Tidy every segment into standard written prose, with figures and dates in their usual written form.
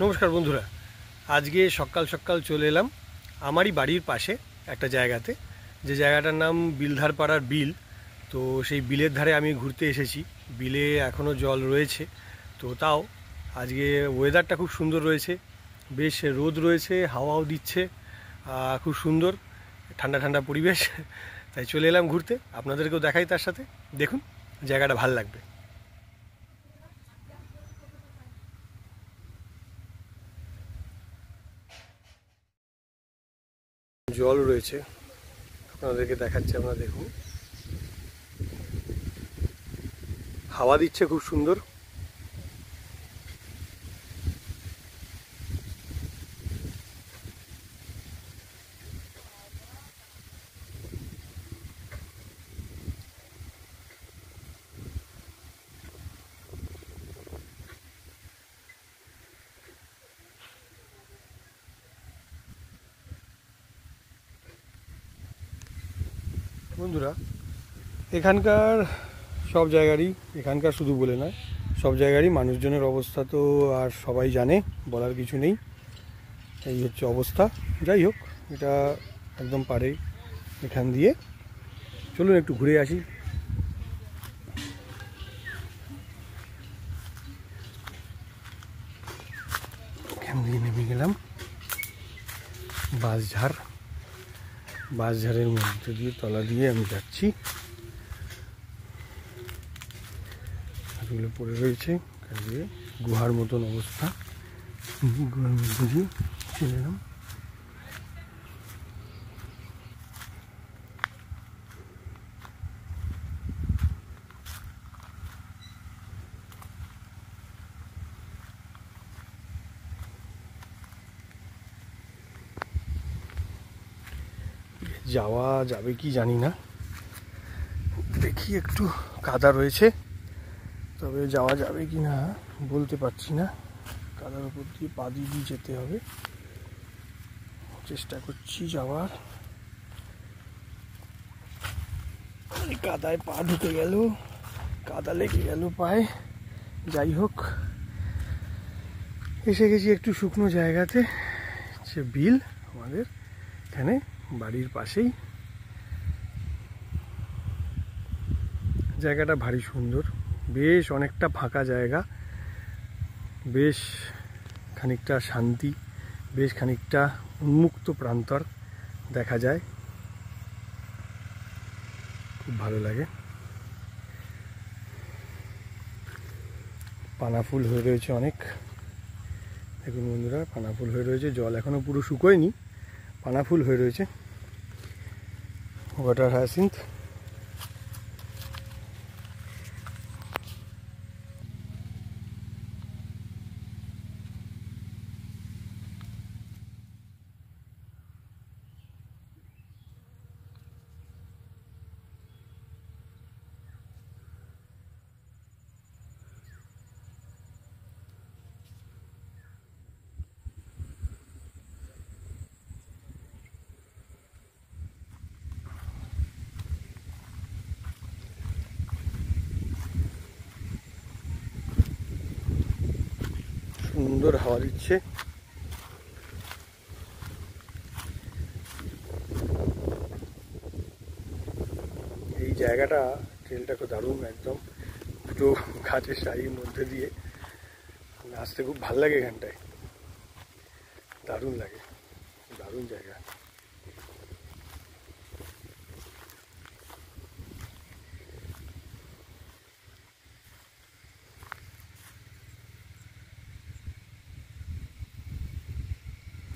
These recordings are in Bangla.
নমস্কার বন্ধুরা, আজকে সকাল সকাল চলে এলাম আমারই বাড়ির পাশে একটা জায়গাতে, যে জায়গাটার নাম বিলধারপাড়ার বিল। তো সেই বিলের ধারে আমি ঘুরতে এসেছি। বিলে এখনও জল রয়েছে, তো তাও আজকে ওয়েদারটা খুব সুন্দর রয়েছে, বেশ রোদ রয়েছে, হাওয়াও দিচ্ছে, খুব সুন্দর ঠান্ডা ঠান্ডা পরিবেশ। তাই চলে এলাম ঘুরতে, আপনাদেরকেও দেখাই, তার সাথে দেখুন, জায়গাটা ভাল লাগবে। জল রয়েছে, আপনাদেরকে দেখাচ্ছি, আপনারা দেখুন, হাওয়া দিচ্ছে খুব সুন্দর। বন্ধুরা, এখানকার সব জায়গারই, এখানকার শুধু বলে নয়, সব জায়গারই মানুষজনের অবস্থা তো আর সবাই জানে, বলার কিছু নেই। এই হচ্ছে অবস্থা। যাই হোক, এটা একদম পারে এখান দিয়ে চলুন একটু ঘুরে আসি। এখান দিয়ে নেমে গেলাম বাঁশঝাড়ের মধ্যে দিয়ে, তলা দিয়ে আমি যাচ্ছি। গাছগুলো পড়ে রয়েছে, গুহার মতন অবস্থা। গুহার মধ্যে দিয়ে চলে এলাম। যাওয়া যাবে কি জানি না, দেখি, একটু কাদা রয়েছে, তবে যাওয়া যাবে কি না বলতে পারছি না। কাদার উপর দিয়ে পা দিয়ে যেতে হবে, চেষ্টা করছি যাওয়ার। কাদায় পা ঢুকে গেল, কাদা লেগে গেল পায়ে। যাই হোক, এসে গেছি একটু শুকনো জায়গাতে, সে বিল আমাদের এখানে বাড়ির পাশেই। জায়গাটা ভারী সুন্দর, বেশ অনেকটা ফাঁকা জায়গা, বেশ খানিকটা শান্তি, বেশ খানিকটা উন্মুক্ত প্রান্তর দেখা যায়, খুব ভালো লাগে। পানা ফুল হয়ে রয়েছে অনেক, দেখুন বন্ধুরা, পানা ফুল হয়ে রয়েছে, জল এখনো পুরো শুকোয়নি, পানা ফুল হয়ে রয়েছে। Water hyacinth. সুন্দর হাওয়া দিচ্ছে। এই জায়গাটা, ট্রেলটা খুব দারুণ, একদম দুটো গাছের সারির মধ্যে দিয়ে আসতে খুব ভালো লাগে। এখানটায় দারুণ লাগে, দারুণ জায়গা।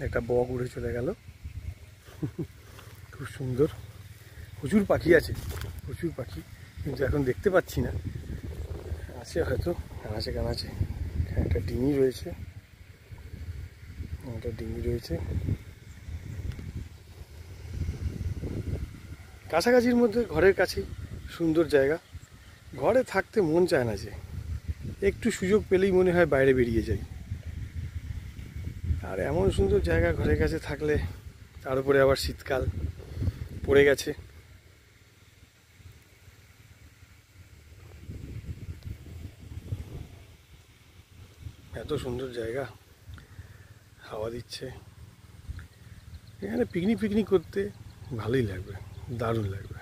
একটা বক উড়ে চলে গেল, খুব সুন্দর। প্রচুর পাখি আছে, প্রচুর পাখি, কিন্তু এখন দেখতে পাচ্ছি না। আছে হয়তো কানাচে। একটা ডিঙি রয়েছে, কাছাকাছির মধ্যে, ঘরের কাছেই সুন্দর জায়গা। ঘরে থাকতে মন চায় না, যে একটু সুযোগ পেলেই মনে হয় বাইরে বেরিয়ে যাই। আর এমন সুন্দর জায়গা ঘরের কাছে থাকলে, তার উপরে আবার শীতকাল পড়ে গেছে। এত সুন্দর জায়গা, হাওয়া দিচ্ছে। এখানে পিকনিক করতে ভালোই লাগবে, দারুণ লাগবে।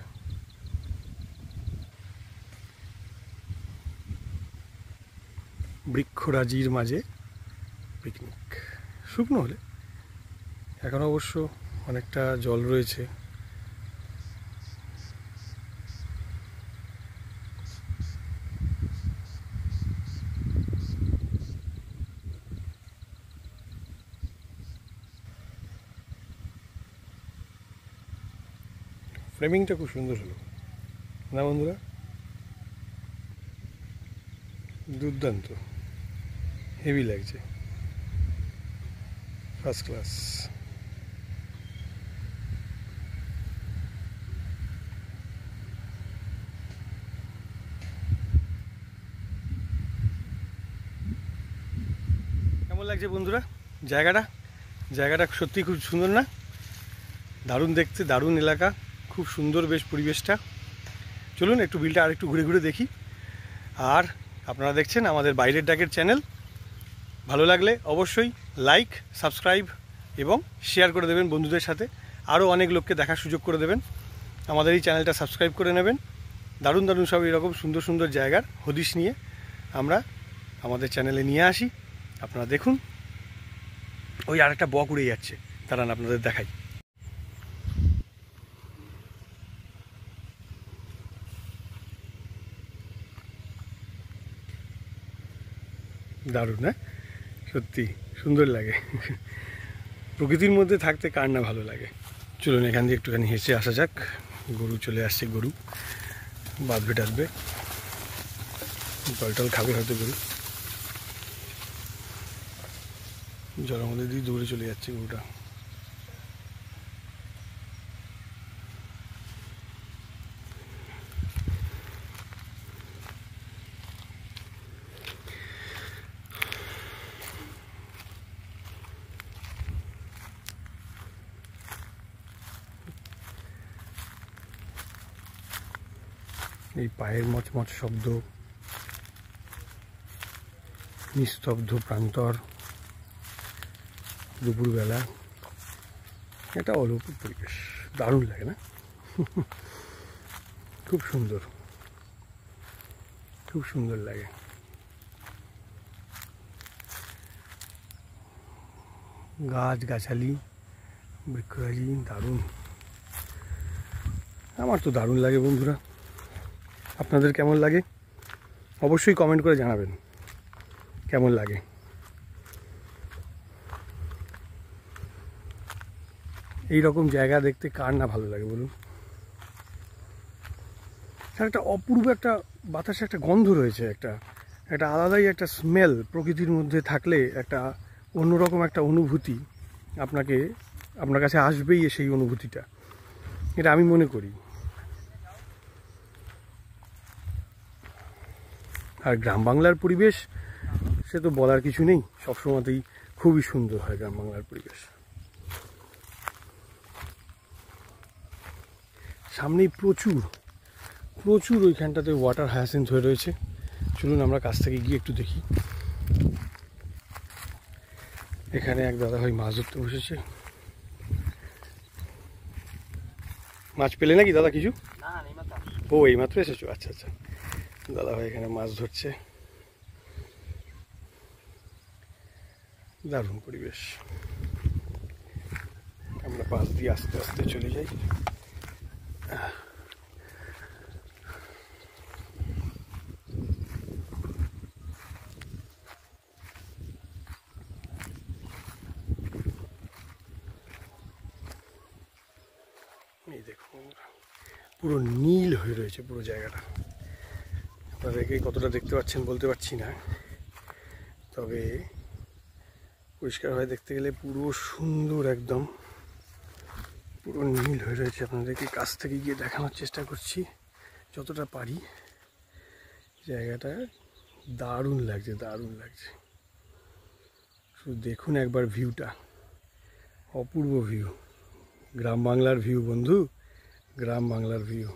বৃক্ষরাজির মাঝে পিকনিক, শুকনো হলে। এখন অবশ্য অনেকটা জল রয়েছে। ফ্রেমিংটা খুব সুন্দর হলো না বন্ধুরা? দুর্দান্ত, হেভি লাগছে, ফার্স্ট ক্লাস। কেমন লাগছে বন্ধুরা জায়গাটা সত্যি খুব সুন্দর না? দারুণ দেখতে, দারুণ এলাকা, খুব সুন্দর বেশ পরিবেশটা। চলুন একটু বিলটা আর একটু ঘুরে ঘুরে দেখি। আর আপনারা দেখছেন আমাদের বাইরের ডাকের চ্যানেল। ভালো লাগলে অবশ্যই লাইক, সাবস্ক্রাইব এবং শেয়ার করে দেবেন বন্ধুদের সাথে। আরও অনেক লোককে দেখার সুযোগ করে দেবেন। আমাদের এই চ্যানেলটা সাবস্ক্রাইব করে নেবেন। দারুণ দারুণ সব এরকম সুন্দর সুন্দর জায়গার হদিশ নিয়ে আমরা আমাদের চ্যানেলে নিয়ে আসি। আপনারা দেখুন। ওই আরেকটা বক উড়ে যাচ্ছে, দাঁড়ান আপনাদের দেখাই। দারুণ, হ্যাঁ সত্যি সুন্দর লাগে। প্রকৃতির মধ্যে থাকতে কার না ভালো লাগে। চলুন এখান দিয়ে একটুখানি হেসে আসা যাক। গরু চলে আসছে, গরু বাঁধবে টাধবে, জল টল খাবে হয়তো গরু। জলের মধ্যে দিয়ে দৌড়ে চলে যাচ্ছে গরুটা। এই পায়ের মচমচ শব্দ, নিস্তব্ধ প্রান্তর, দুপুরবেলা, এটা অলৌকিক পরিবেশ, দারুণ লাগে না? খুব সুন্দর, খুব সুন্দর লাগে। গাছ গাছালি, বৃক্ষরাজি, দারুণ। আমার তো দারুণ লাগে বন্ধুরা। আপনাদের কেমন লাগে অবশ্যই কমেন্ট করে জানাবেন কেমন লাগে। এই রকম জায়গা দেখতে কার না ভালো লাগে বলুন? একটা অপূর্ব একটা বাতাসে একটা গন্ধ রয়েছে, একটা আলাদাই একটা স্মেল। প্রকৃতির মধ্যে থাকলে একটা অন্যরকম একটা অনুভূতি আপনার কাছে আসবেই, সেই অনুভূতিটা, এটা আমি মনে করি। আর গ্রাম বাংলার পরিবেশ সে তো বলার কিছু নেই, সবসময়তেই খুবই সুন্দর হয় গ্রাম বাংলার পরিবেশ। সামনেই প্রচুর ওইখানটাতে ওয়াটার হায়াসিন্থ হয়ে রয়েছে। চলুন আমরা কাছ থেকে গিয়ে একটু দেখি। এখানে এক দাদাভাই মাছ ধরতে বসেছে। মাছ পেলে নাকি দাদা কিছু? ও এইমাত্র এসেছো? আচ্ছা আচ্ছা। দাদাভাই এখানে মাছ ধরছে। দারুণ পরিবেশ। আমরা পাশ দিয়ে আস্তে আস্তে চলে যাই। এই দেখুন পুরো নীল হয়ে রয়েছে পুরো জায়গাটা। আপনাদেরকে কতটা দেখতে পাচ্ছেন বলতে পারছি না, তবে পরিষ্কারভাবে দেখতে গেলে পুরো সুন্দর, একদম পুরো নীল হয়ে রয়েছে। আপনাদেরকে কাছ থেকে গিয়ে দেখানোর চেষ্টা করছি যতটা পারি। জায়গাটা দারুণ লাগছে, দারুণ লাগছে। শুধু দেখুন একবার ভিউটা, অপূর্ব ভিউ, গ্রাম বাংলার ভিউ বন্ধু, গ্রাম বাংলার ভিউ।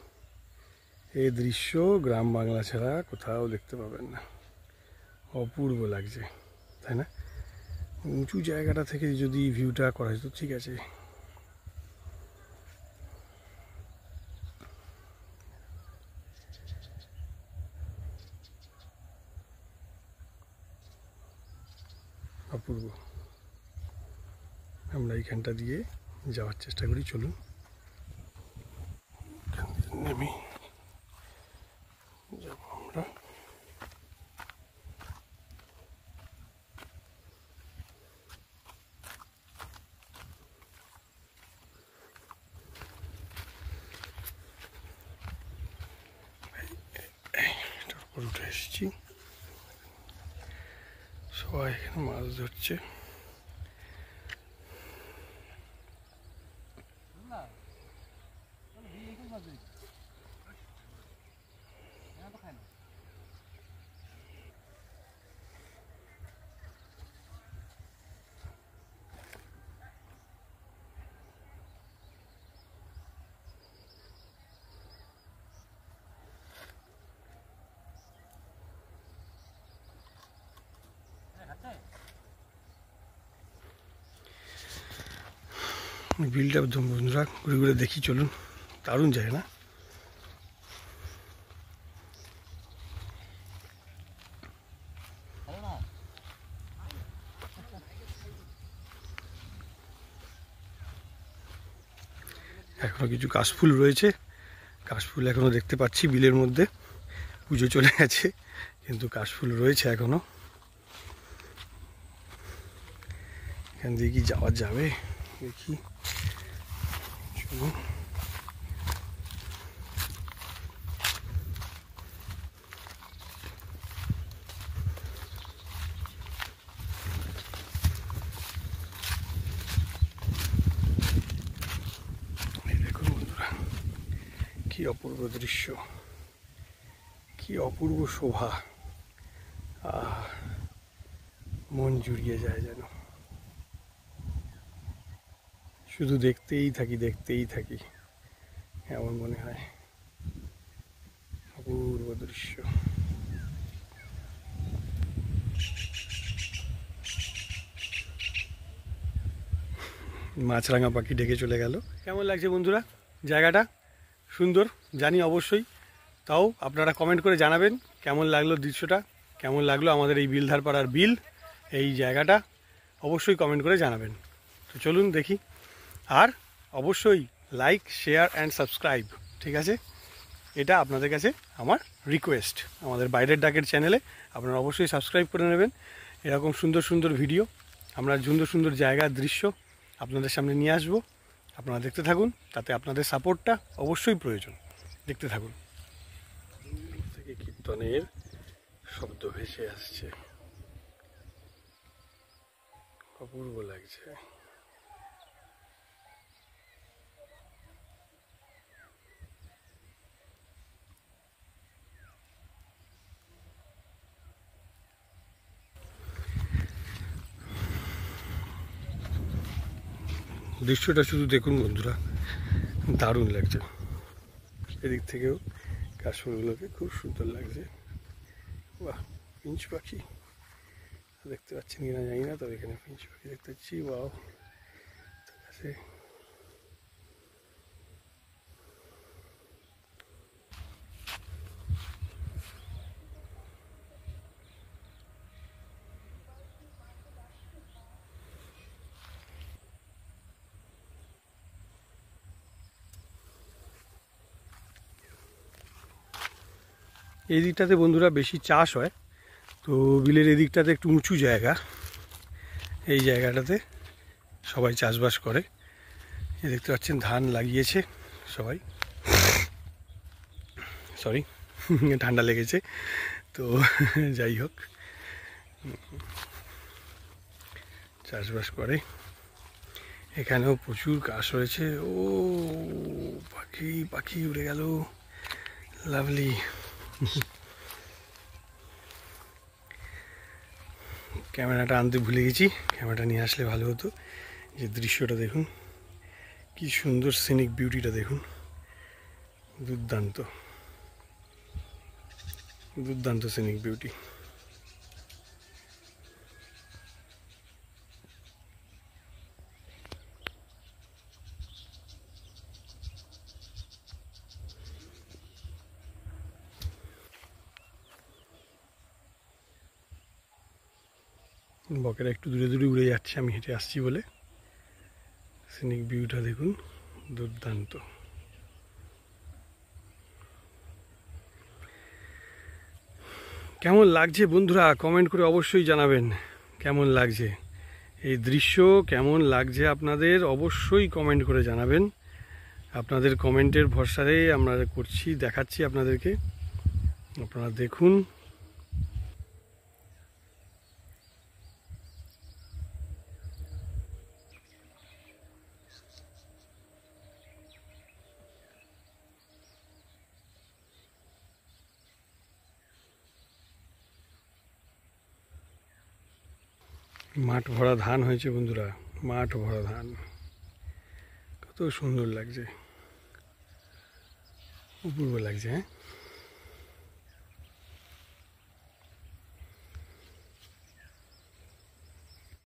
এই দৃশ্য গ্রাম বাংলা ছাড়া কোথাও দেখতে পাবেন না। অপূর্ব লাগছে, তাই না? উঁচু জায়গাটা থেকে যদি ভিউটা করা যেত ঠিক আছে। অপূর্ব। আমরা এইখানটা দিয়ে যাওয়ার চেষ্টা করি, চলুন। নেমে যাব আমরা। উঠে এসেছি, সবাই এখানে মাছ ধরছে। বিলটা বন্ধুরা ঘুরে ঘুরে দেখি, চলুন। দারুণ যায় না? এখনো কিছু কাশফুল রয়েছে, কাশফুল এখনো দেখতে পাচ্ছি বিলের মধ্যে। পুজো চলে গেছে কিন্তু কাশফুল রয়েছে এখনো। এখান দিয়ে কি যাওয়া যাবে দেখি, চলুন। দেখুন বন্ধুরা, কি অপূর্ব দৃশ্য, কি অপূর্ব শোভা। মন জুড়িয়ে যায় যেন, শুধু দেখতেই থাকি দেখতেই থাকি এমন মনে হয়। অপূর্ব দৃশ্য। মাছরাঙা পাখি ডেকে চলে গেল। কেমন লাগছে বন্ধুরা জায়গাটা? সুন্দর জানি অবশ্যই, তাও আপনারা কমেন্ট করে জানাবেন কেমন লাগলো দৃশ্যটা, কেমন লাগলো আমাদের এই বিলধার পাড়ার বিল, এই জায়গাটা অবশ্যই কমেন্ট করে জানাবেন। তো চলুন দেখি, আর অবশ্যই লাইক, শেয়ার অ্যান্ড সাবস্ক্রাইব, ঠিক আছে? এটা আপনাদের কাছে আমার রিকোয়েস্ট। আমাদের বাইরের ডাকের চ্যানেলে আপনারা অবশ্যই সাবস্ক্রাইব করে নেবেন। এরকম সুন্দর সুন্দর ভিডিও, আমরা সুন্দর সুন্দর জায়গার দৃশ্য আপনাদের সামনে নিয়ে আসবো। আপনারা দেখতে থাকুন, তাতে আপনাদের সাপোর্টটা অবশ্যই প্রয়োজন। দেখতে থাকুন। থেকে কীর্তনের শব্দ ভেসে আসছে, অপূর্ব লাগছে। দৃশ্যটা শুধু দেখুন বন্ধুরা, দারুণ লাগছে। এদিক থেকেও কাশফুলগুলোকে খুব সুন্দর লাগছে। বাহ, পিঞ্চ পাখি দেখতে পাচ্ছেন কিনা জানি না, তবে এখানে পিঞ্চ পাখি দেখতে পাচ্ছি। বাহ, ঠিক আছে। এই দিকটাতে বন্ধুরা বেশি চাষ হয়, তো বিলের এদিকটাতে একটু উঁচু জায়গা, এই জায়গাটাতে সবাই চাষবাস করে। এই দেখতে পাচ্ছেন ধান লাগিয়েছে সবাই। সরি, ঠান্ডা লেগেছে তো। যাই হোক, চাষবাস করে। এখানেও প্রচুর কাশ রয়েছে। ও পাখি, পাখি উড়ে গেল, লাভলি। ক্যামেরাটা আনতে ভুলে গেছি, ক্যামেরাটা নিয়ে আসলে ভালো হতো। যে দৃশ্যটা দেখুন, কি সুন্দর সিনিক বিউটিটা দেখুন, দুর্দান্ত দুর্দান্ত সিনিক বিউটি। বকেরা একটু দূরে দূরে উড়ে যাচ্ছে আমি হেঁটে আসছি বলে। সিনিক ভিউটা দেখুন, দুর্দান্ত। কেমন লাগছে বন্ধুরা, কমেন্ট করে অবশ্যই জানাবেন কেমন লাগছে এই দৃশ্য, কেমন লাগছে আপনাদের অবশ্যই কমেন্ট করে জানাবেন। আপনাদের কমেন্টের ভরসাতেই আমরা করছি, দেখাচ্ছি আপনাদেরকে, আপনারা দেখুন। মাঠ ভরা ধান হয়েছে বন্ধুরা, মাঠ ভরা ধান, কত সুন্দর লাগছে, অপূর্ব লাগছে। হ্যাঁ।